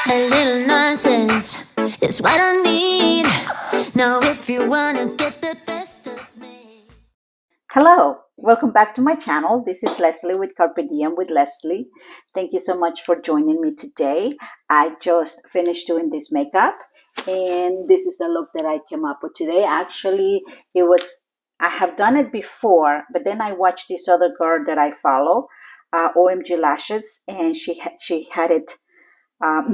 A little nonsense is what I need. Now, if you wanna get the best of me. Hello, welcome back to my channel. This is Leslie with Carpe Diem with Leslie. Thank you so much for joining me today. I just finished doing this makeup and this is the look that I came up with today. Actually, I have done it before, but then I watched this other girl that I follow, OMG Lashes, and she had it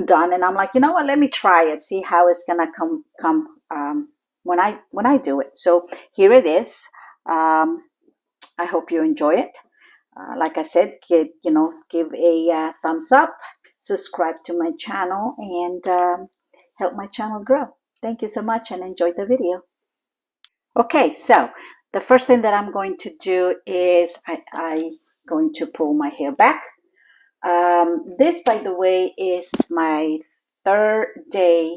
done, and I'm like, you know what? Let me try it, see how it's gonna come when I do it. So here it is. I hope you enjoy it. Like I said, give a thumbs up, subscribe to my channel, and help my channel grow. Thank you so much, and enjoy the video. Okay, so the first thing that I'm going to do is I going to pull my hair back. This, by the way, is my third day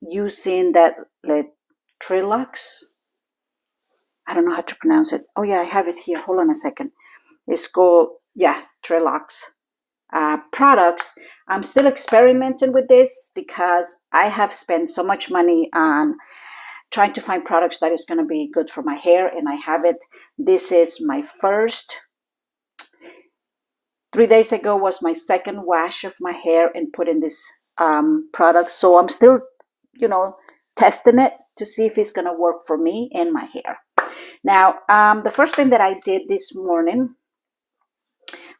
using that Trilux. I don't know how to pronounce it. Oh yeah, I have it here. Hold on a second. It's called, yeah, Trilux products. I'm still experimenting with this because I have spent so much money on trying to find products that is going to be good for my hair, and I have it. This is my first. 3 days ago was my second wash of my hair and putting this product. So I'm still, testing it to see if it's going to work for me and my hair. Now, the first thing that I did this morning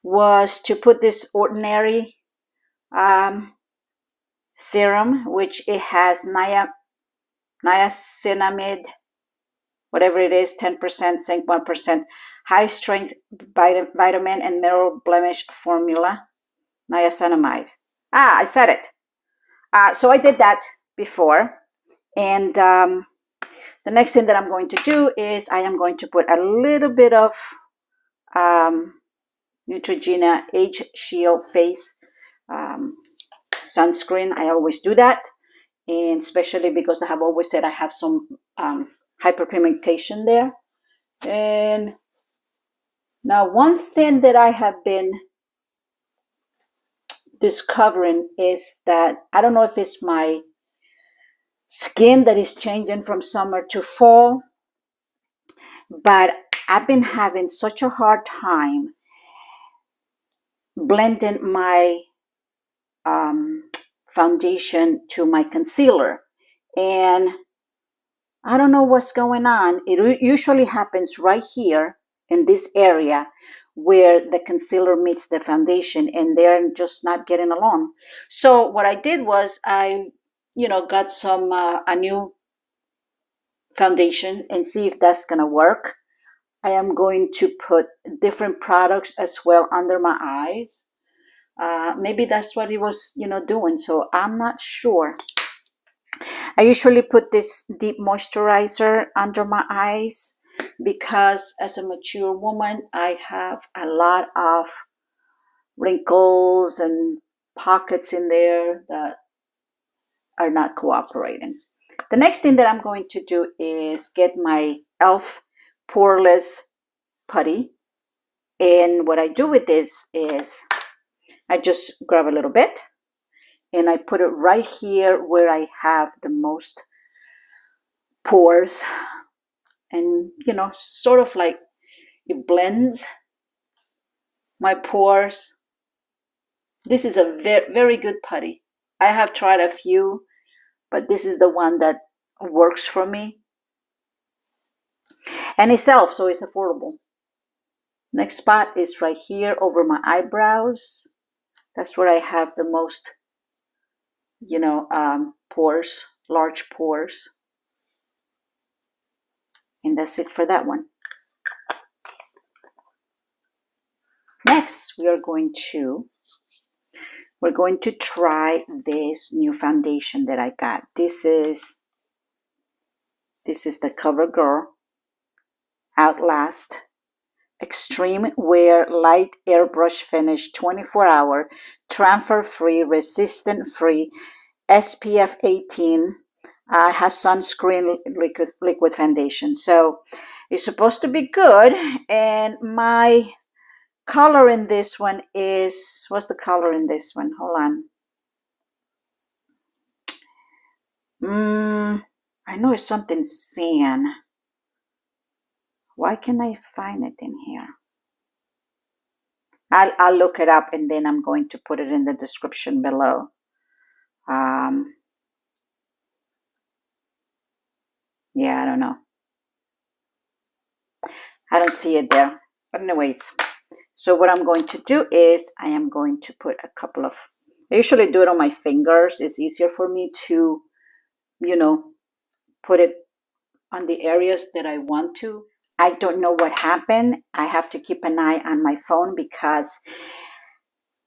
was to put this ordinary serum, which it has niacinamide, whatever it is, 10%, zinc 1%, high strength vitamin and mineral blemish formula, niacinamide. I said it. So I did that before. And the next thing that I'm going to do is I am going to put a little bit of Neutrogena Age Shield Face sunscreen. I always do that. And especially because I have always said I have some hyperpigmentation there. And now one thing that I have been discovering is that I don't know if it's my skin that is changing from summer to fall, but I've been having such a hard time blending my foundation to my concealer, and I don't know what's going on. It usually happens right here in this area where the concealer meets the foundation, and they're just not getting along. So what I did was I got some a new foundation and see if that's gonna work. I am going to put different products as well under my eyes. Maybe that's what he was doing, so I'm not sure. I usually put this deep moisturizer under my eyes because as a mature woman I have a lot of wrinkles and pockets in there that are not cooperating. The next thing that I'm going to do is get my e.l.f. poreless putty, and what I do with this is I just grab a little bit and I put it right here where I have the most pores, and sort of like it blends my pores. This is a very, very good putty. I have tried a few, but this is the one that works for me. And it's e.l.f., so it's affordable. Next spot is right here over my eyebrows. That's where I have the most, pores, large pores. And that's it for that one. Next, we're going to try this new foundation that I got. This is the CoverGirl Outlast Extreme Wear Light Airbrush Finish 24-hour transfer free, resistant free, SPF 18, has sunscreen liquid foundation. So it's supposed to be good. And my color in this one is, what's the color in this one? Hold on. I know it's something cyan. Why can't I find it in here? I'll look it up and then I'm going to put it in the description below. Yeah, I don't know. I don't see it there. But anyways, so what I'm going to do is I am going to put a couple of, I usually do it on my fingers. It's easier for me to, put it on the areas that I want to. I don't know what happened. I have to keep an eye on my phone because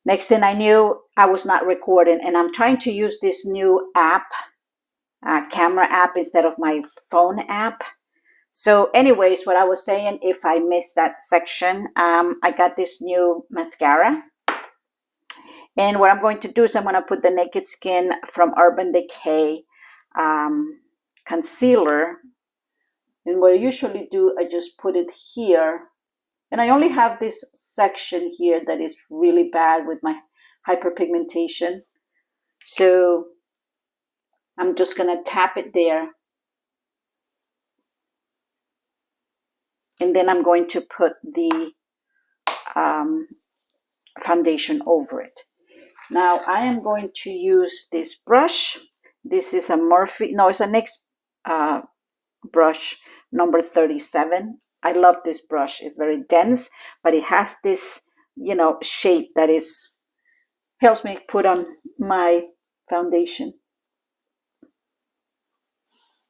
next thing I knew, I was not recording. And I'm trying to use this new app, camera app, instead of my phone app. So anyways, what I was saying, if I missed that section, I got this new mascara. And what I'm going to do is I'm going to put the Naked Skin from Urban Decay concealer. And what I usually do, I just put it here. And I only have this section here that is really bad with my hyperpigmentation. So I'm just going to tap it there. And then I'm going to put the foundation over it. Now I am going to use this brush. This is a Morphe, no, it's a NYX brush number 37. I love this brush. It's very dense, but it has this, shape that helps me put on my foundation.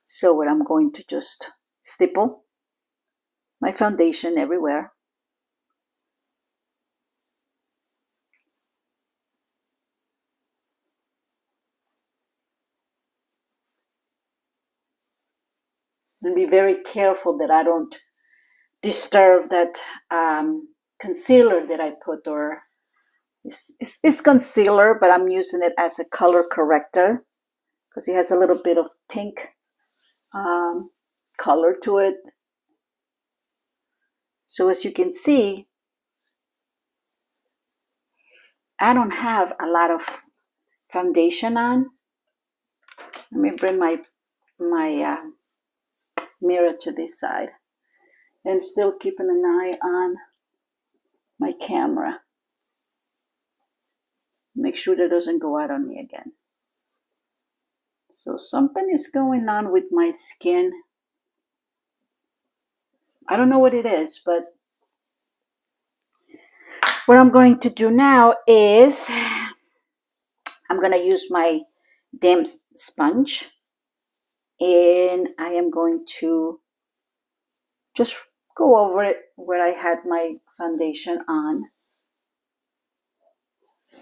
So what I'm going to just stipple my foundation everywhere. And be very careful that I don't disturb that concealer that I put, or it's concealer, but I'm using it as a color corrector because it has a little bit of pink color to it. So as you can see, I don't have a lot of foundation on. Let me bring my mirror to this side and still keeping an eye on my camera. Make sure that doesn't go out on me again. So something is going on with my skin. I don't know what it is, but what I'm going to do now is I'm going to use my damp sponge, and I am going to just go over it where I had my foundation on.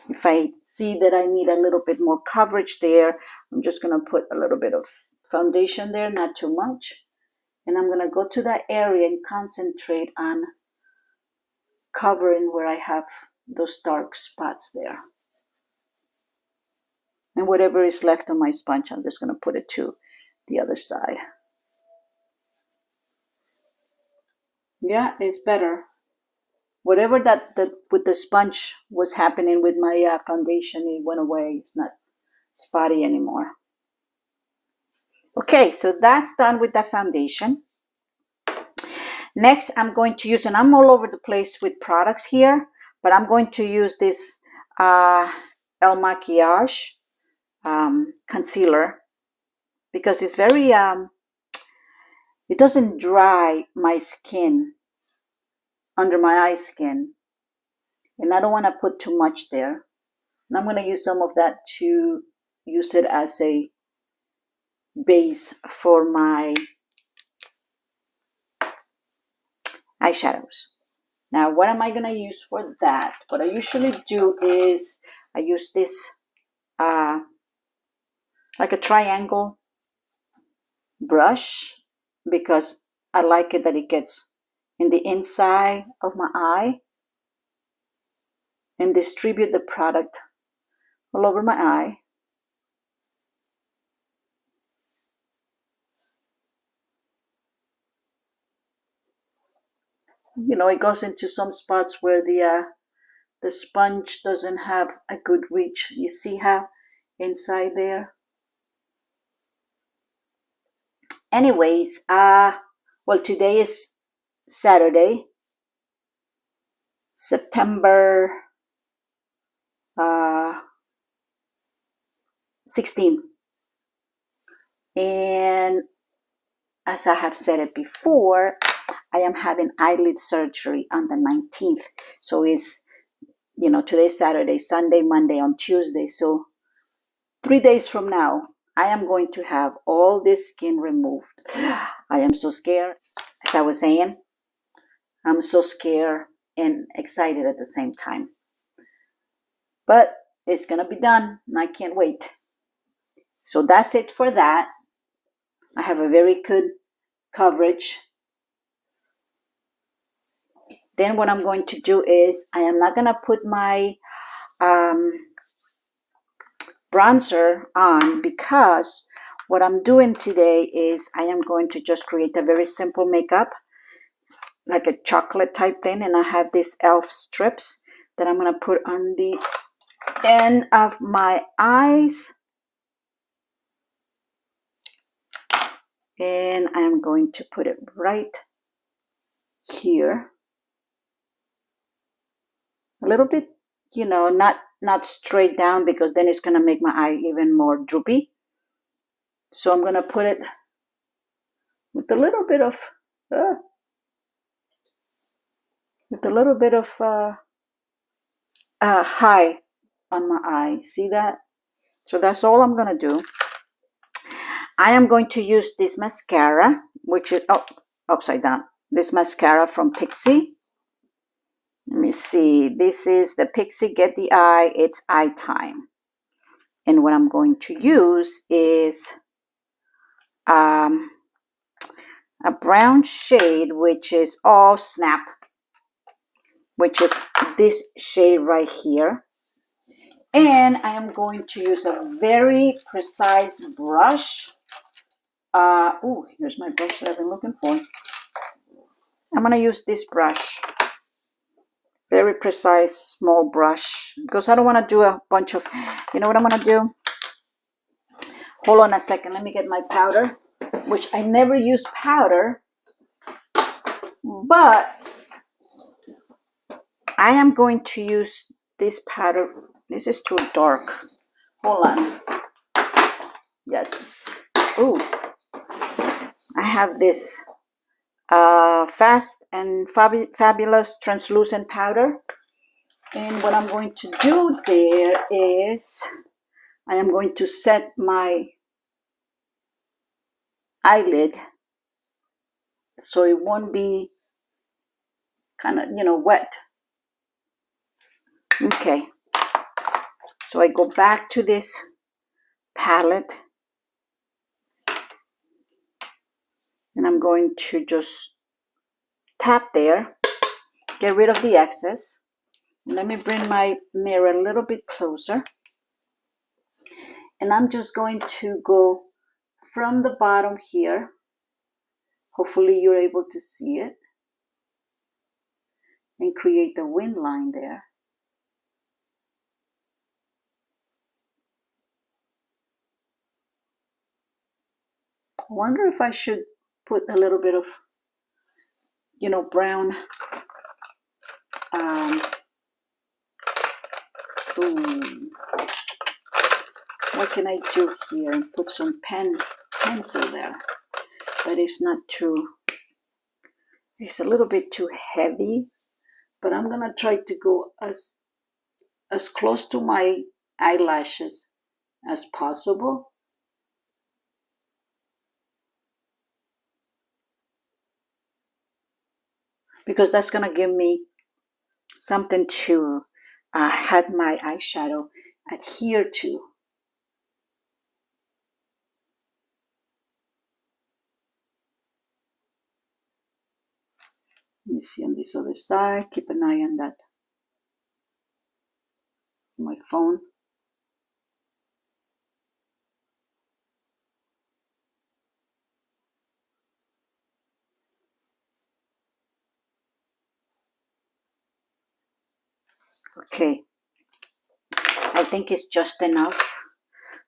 If I see that I need a little bit more coverage there, I'm just going to put a little bit of foundation there, not too much. And I'm going to go to that area and concentrate on covering where I have those dark spots there. And whatever is left on my sponge, I'm just going to put it to the other side. Yeah, it's better. Whatever that with the sponge was happening with my foundation, it went away. It's not spotty anymore. Okay, so that's done with that foundation. Next, I'm going to use, and I'm all over the place with products here, but I'm going to use this El Maquillage concealer because it's very, it doesn't dry my skin, under my eye skin, and I don't want to put too much there. And I'm going to use some of that to use it as a base for my eyeshadows. Now, what am I going to use for that? What I usually do is I use this like a triangle brush because I like it that it gets in the inside of my eye and distribute the product all over my eye. It goes into some spots where the sponge doesn't have a good reach. You see how inside there? Anyways, well, today is Saturday, September 16. And as I have said it before, I am having eyelid surgery on the 19th. So it's, today's Saturday, Sunday, Monday, on Tuesday. So 3 days from now, I am going to have all this skin removed. I am so scared. As I was saying, I'm so scared and excited at the same time. But it's going to be done, and I can't wait. So that's it for that. I have a very good coverage. Then what I'm going to do is I am not going to put my bronzer on, because what I'm doing today is I am going to just create a very simple makeup, like a chocolate type thing. And I have these elf strips that I'm going to put on the end of my eyes. And I'm going to put it right here. A little bit, not straight down, because then it's going to make my eye even more droopy. So I'm going to put it with a little bit of high on my eye. See that? So that's all I'm going to do. I am going to use this mascara, which is upside down. This mascara from Pixie. Let me see. This is the Pixie Get the Eye. It's Eye Time. And what I'm going to use is a brown shade, which is all Snap, which is this shade right here. And I am going to use a very precise brush. Here's my brush that I've been looking for. I'm going to use this brush. Very precise, small brush. Because I don't want to do a bunch of... You know what I'm going to do? Hold on a second. Let me get my powder. Which I never use powder. But I am going to use this powder. This is too dark. Hold on. Yes. Ooh. I have this Fast and Fabulous translucent powder. And what I'm going to do there is I am going to set my eyelid so it won't be kind of, wet. Okay. So I go back to this palette. And I'm going to just tap there. Get rid of the excess. Let me bring my mirror a little bit closer. And I'm just going to go from the bottom here. Hopefully you're able to see it. And create the wind line there. I wonder if I should put a little bit of, brown. What can I do here? Put some pencil there. But it's not too, it's a little bit too heavy. But I'm going to try to go as close to my eyelashes as possible. Because that's going to give me something to have my eyeshadow adhere to. Let me see on this other side. Keep an eye on that. My phone. Okay. I think it's just enough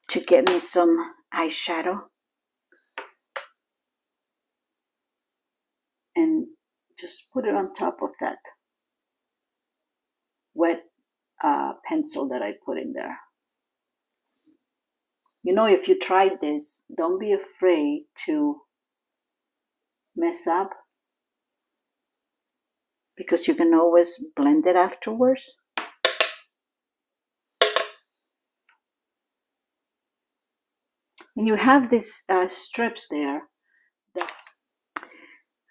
to get me some eyeshadow. and just put it on top of that wet pencil that I put in there. You know, if you tried this, don't be afraid to mess up, because you can always blend it afterwards. And you have these strips there. That,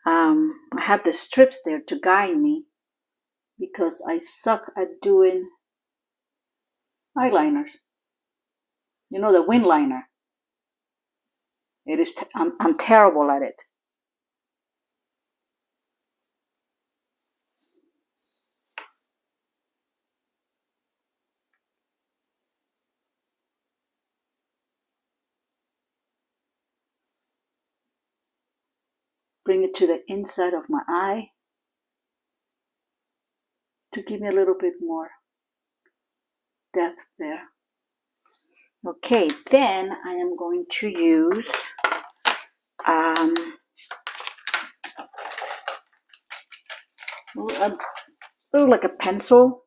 I have the strips there to guide me, because I suck at doing eyeliners. You know, the wing liner. It is. I'm terrible at it. Bring it to the inside of my eye to give me a little bit more depth there. Okay, then I am going to use like a pencil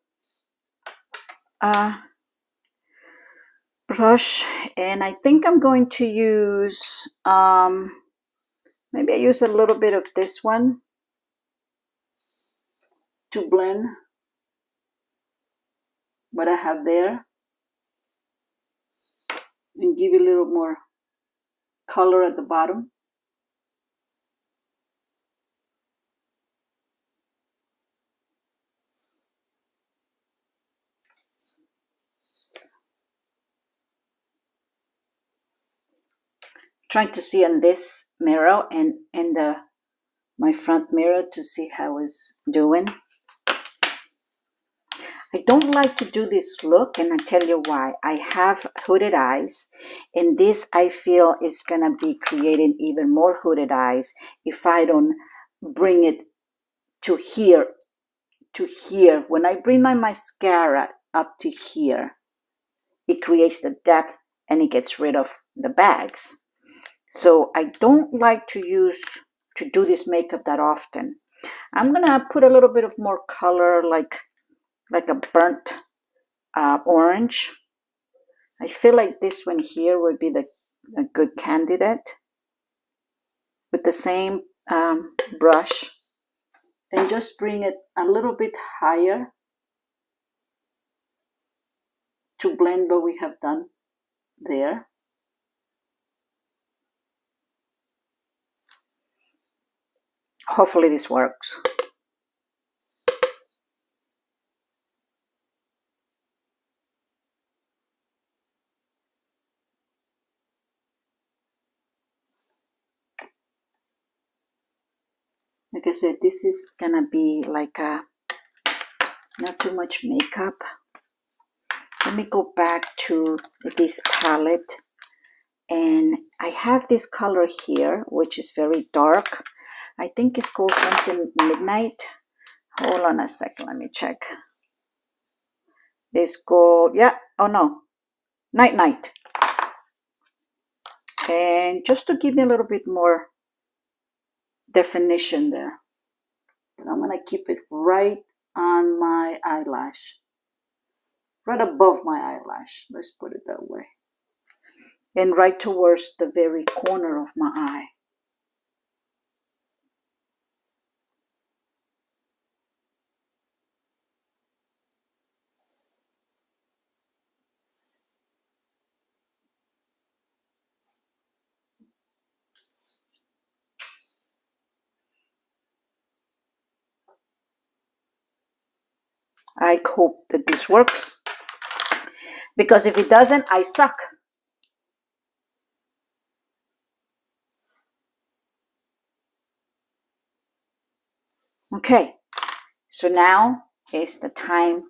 brush, and I think I'm going to use maybe I use a little bit of this one to blend what I have there and give you a little more color at the bottom. Trying to see in this mirror and in my front mirror to see how it's doing. I don't like to do this look, and I tell you why. I have hooded eyes, and this I feel is gonna be creating even more hooded eyes if I don't bring it to here, to here. When I bring my mascara up to here, it creates the depth and it gets rid of the bags. So I don't like to do this makeup that often. I'm gonna put a little bit of more color, like a burnt orange. I feel like this one here would be a good candidate, with the same brush, and just bring it a little bit higher to blend what we have done there. Hopefully this works. Like I said, this is gonna be like not too much makeup. Let me go back to this palette, and I have this color here, which is very dark. I think it's called something Midnight. Hold on a second, let me check. It's called, yeah, oh no, Night. And just to give me a little bit more definition there, but I'm gonna keep it right on my eyelash, right above my eyelash, let's put it that way, and right towards the very corner of my eye. I hope that this works, because if it doesn't, I suck. Okay, so now is the time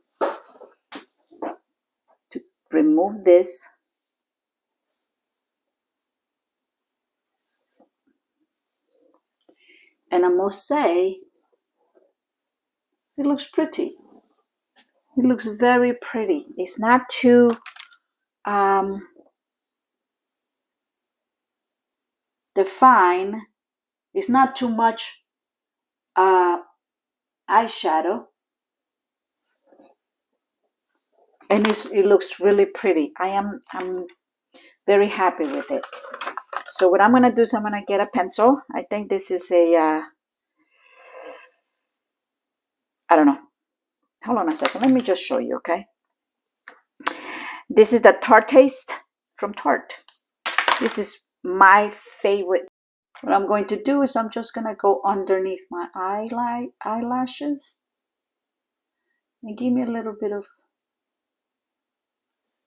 to remove this. And I must say, it looks pretty. It looks very pretty. It's not too defined. It's not too much eyeshadow, and it looks really pretty. I'm very happy with it. So what I'm gonna do is I'm gonna get a pencil. I think this is a I don't know. Hold on a second. Let me just show you. Okay. This is the Tarte Taste from Tarte. This is my favorite. What I'm going to do is I'm just gonna go underneath my eyelashes and give me a little bit of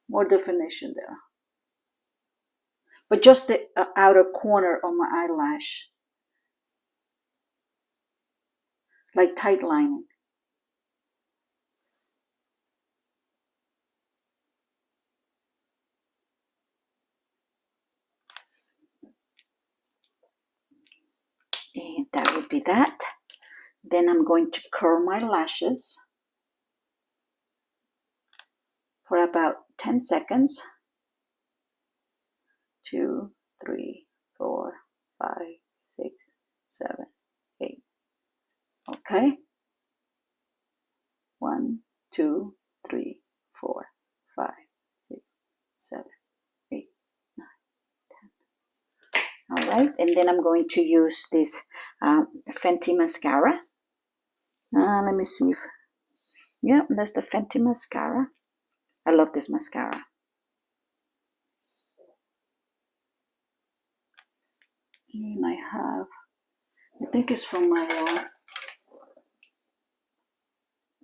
more definition there. But just the outer corner of my eyelash, like tight lining. And that would be that. Then I'm going to curl my lashes for about 10 seconds. 2, 3, 4, 5, 6, 7, 8. Okay. 1, 2, 3, 4, 5, 6, 7, 8, 9, 10. All right. And then I'm going to use this Fenty mascara. Let me see if, yeah, that's the Fenty mascara. I love this mascara. And I think it's from my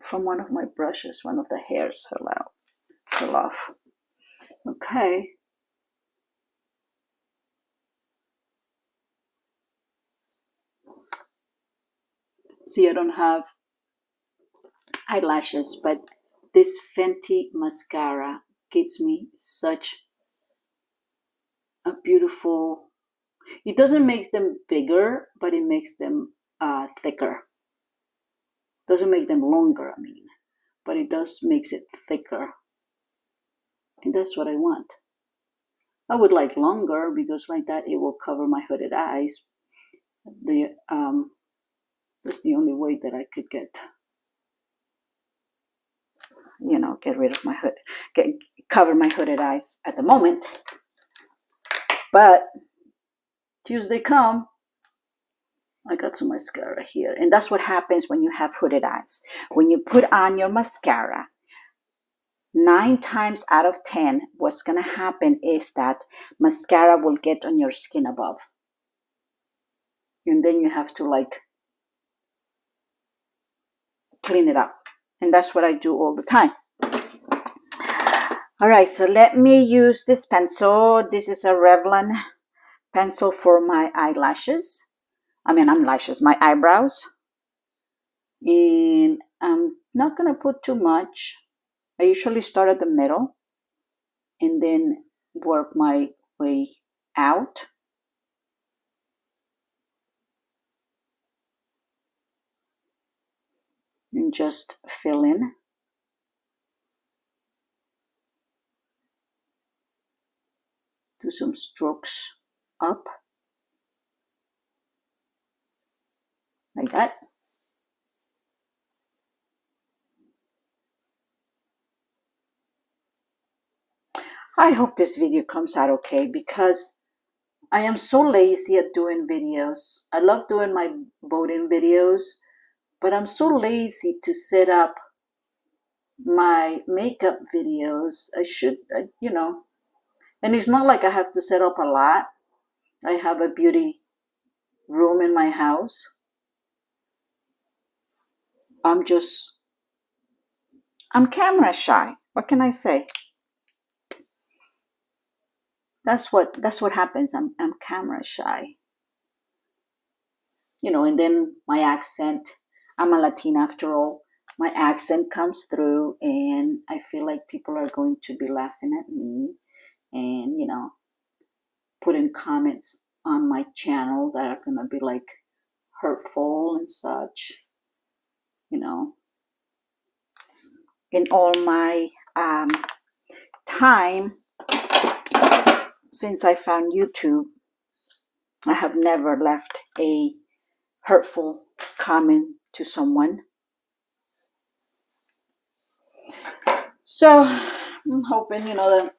from one of my brushes. One of the hairs fell off. Okay. See, I don't have eyelashes, but this Fenty mascara gives me such a beautiful. It doesn't make them bigger, but it makes them thicker. Doesn't make them longer, I mean, but it does makes it thicker, and that's what I want. I would like longer because like that it will cover my hooded eyes. That's the only way that I could get, get rid of my hood, cover my hooded eyes at the moment. But Tuesday come, I got some mascara here, and that's what happens when you have hooded eyes. When you put on your mascara, 9 times out of 10, what's gonna happen is that mascara will get on your skin above, and then you have to like clean it up, and that's what I do all the time. All right, so let me use this pencil. This is a Revlon pencil for my eyelashes. My eyebrows. And I'm not gonna put too much. I usually start at the middle and then work my way out. And just fill in. Do some strokes up. Like that. I hope this video comes out okay because I am so lazy at doing videos. I love doing my boating videos, but I'm so lazy to set up my makeup videos. I should, and it's not like I have to set up a lot. I have a beauty room in my house. I'm camera shy. What can I say? That's what happens. I'm camera shy. And then my accent, I'm a Latina after all. My accent comes through and I feel like people are going to be laughing at me and, putting comments on my channel that are going to be like hurtful and such, in all my time since I found YouTube, I have never left a hurtful comment to someone. So I'm hoping, that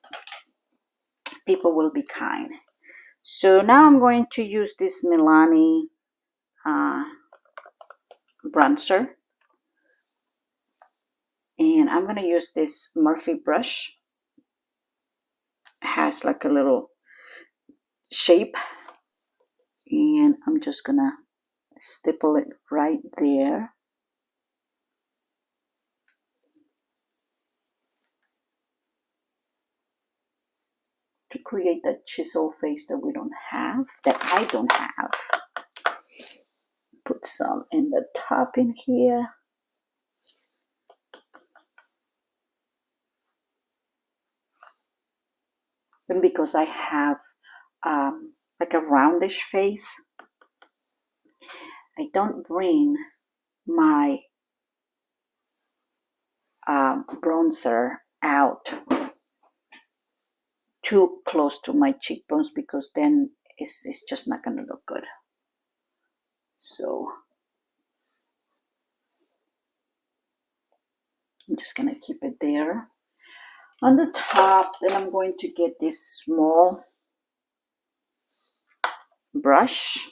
people will be kind. So now I'm going to use this Milani bronzer. And I'm going to use this Morphe brush. It has like a little shape. And I'm just going to stipple it right there. To create that chisel face that we don't have, that I don't have. Put some in the top in here. And because I have like a roundish face, I don't bring my bronzer out too close to my cheekbones, because then it's just not going to look good. So I'm just going to keep it there. On the top, then I'm going to get this small brush,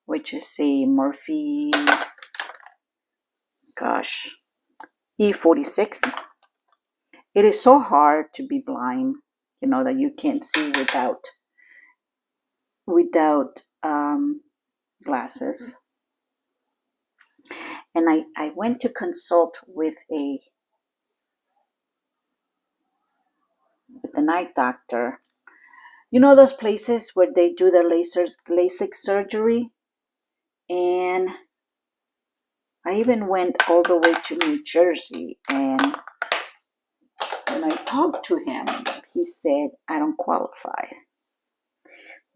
which is a Morphe, E46. It is so hard to be blind, that you can't see without glasses. And I went to consult with the night doctor. Those places where they do the LASIK surgery? And I even went all the way to New Jersey, and when I talked to him, he said I don't qualify.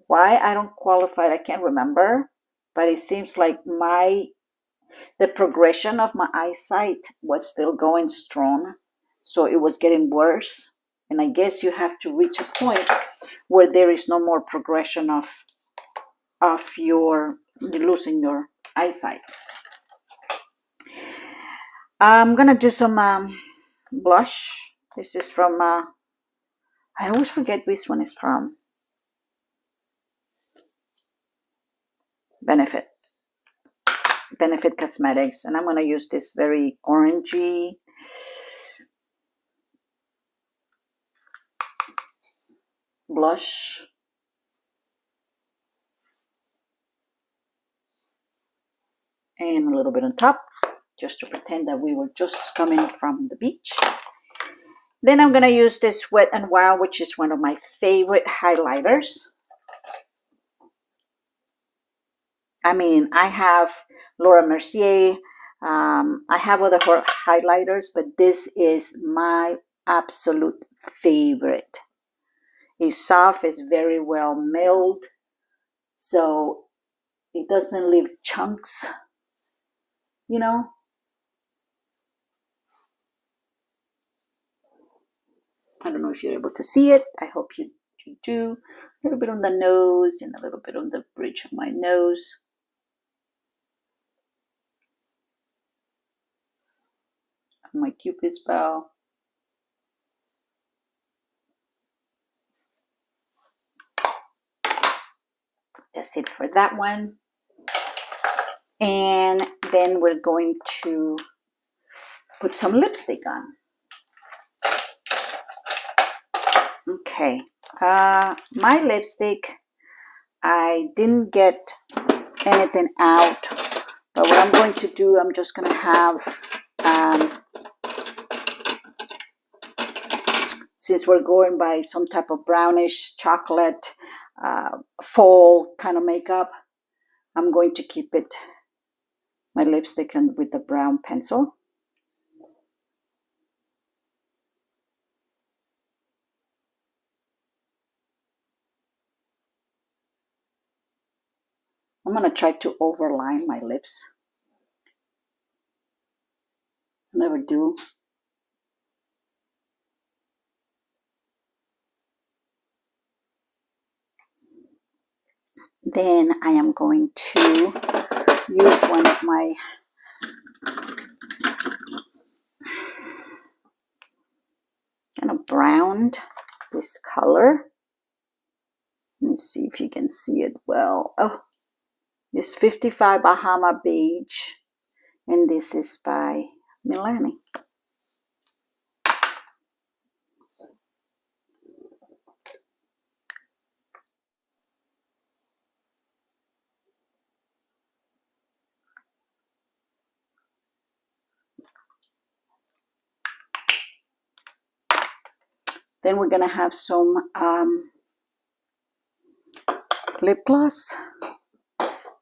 Why I don't qualify, I can't remember, but it seems like the progression of my eyesight was still going strong, so it was getting worse. And I guess you have to reach a point where there is no more progression of losing your eyesight. I'm gonna do some blush. This is from I always forget which one is from. Benefit Cosmetics, and I'm gonna use this very orangey blush. And a little bit on top, just to pretend that we were just coming from the beach. Then I'm gonna use this Wet n Wild, which is one of my favorite highlighters. I mean, I have Laura Mercier, I have other highlighters, but this is my absolute favorite. It's soft, it's very well milled, so it doesn't leave chunks, I don't know if you're able to see it. I hope you do. A little bit on the nose and a little bit on the bridge of my nose. My Cupid's bow. That's it for that one. And then we're going to put some lipstick on. Okay, my lipstick, I didn't get anything out, but what I'm going to do, I'm just going to have, since we're going by some type of brownish chocolate fall kind of makeup, I'm going to keep my lipstick with the brown pencil. I'm going to try to overline my lips. I never do. Then I am going to use one of my kind of browned this color. Let me see if you can see it well. Oh, it's 55 Bahama Beige, and this is by Milani. Then we're gonna have some lip gloss.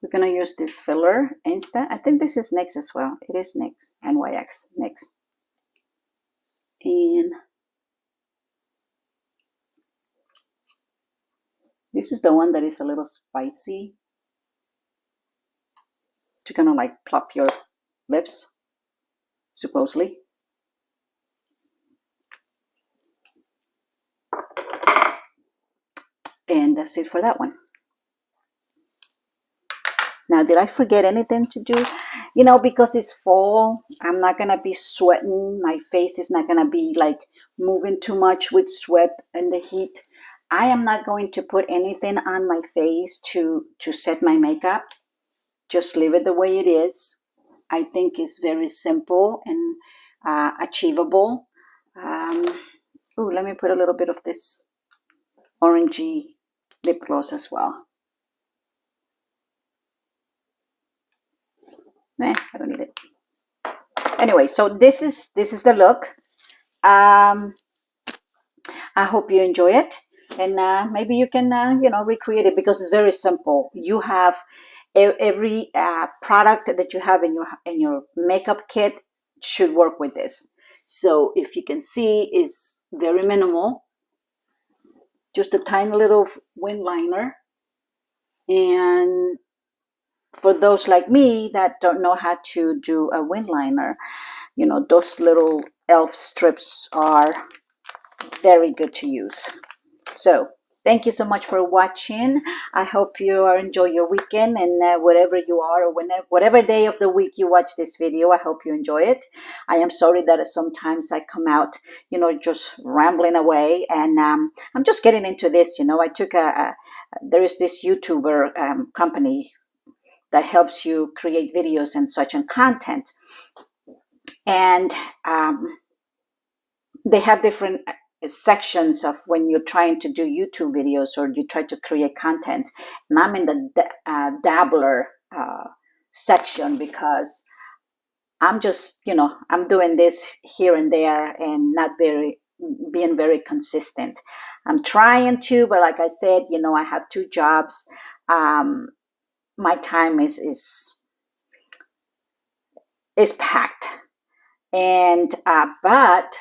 We're gonna use this filler Insta. I think this is NYX as well. It is NYX, NYX, NYX. And this is the one that is a little spicy to kind of like plop your lips, supposedly. And that's it for that one. Now, did I forget anything to do? You know, because it's fall, I'm not going to be sweating. My face is not going to be like moving too much with sweat and the heat. I am not going to put anything on my face to set my makeup. Just leave it the way it is. I think it's very simple and achievable. Oh, let me put a little bit of this orangey lip gloss as well. I don't need it. Anyway, so this is the look. I hope you enjoy it, and maybe you can you know, recreate it, because it's very simple. You have every product that you have in your makeup kit should work with this. So if you can see, it's very minimal, just a tiny little wing liner. And for those like me that don't know how to do a wing liner, you know, those little elf strips are very good to use. So thank you so much for watching. I hope you are enjoy your weekend, and wherever you are, or whatever day of the week you watch this video, I hope you enjoy it. I am sorry that sometimes I come out, you know, just rambling away, and I'm just getting into this. You know, I took there is this YouTuber company that helps you create videos and such and content, and they have different sections of when you're trying to do YouTube videos or you try to create content. And I'm in the dabbler section, because I'm just, you know, I'm doing this here and there and not being very consistent. I'm trying to, but like I said, you know, I have 2 jobs. My time is packed, and but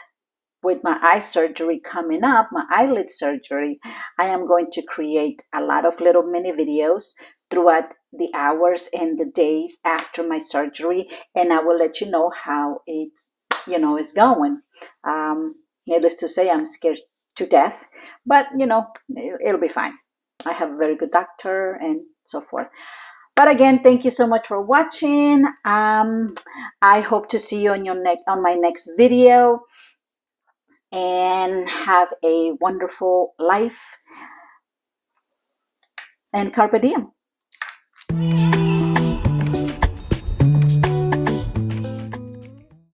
with my eye surgery coming up, my eyelid surgery, I am going to create a lot of little mini videos throughout the hours and the days after my surgery, and I will let you know how it's, you know, is going. Needless to say, I'm scared to death, but you know, it'll be fine. I have a very good doctor and so forth. But again, thank you so much for watching. I hope to see you on my next video, and have a wonderful life, and carpe diem.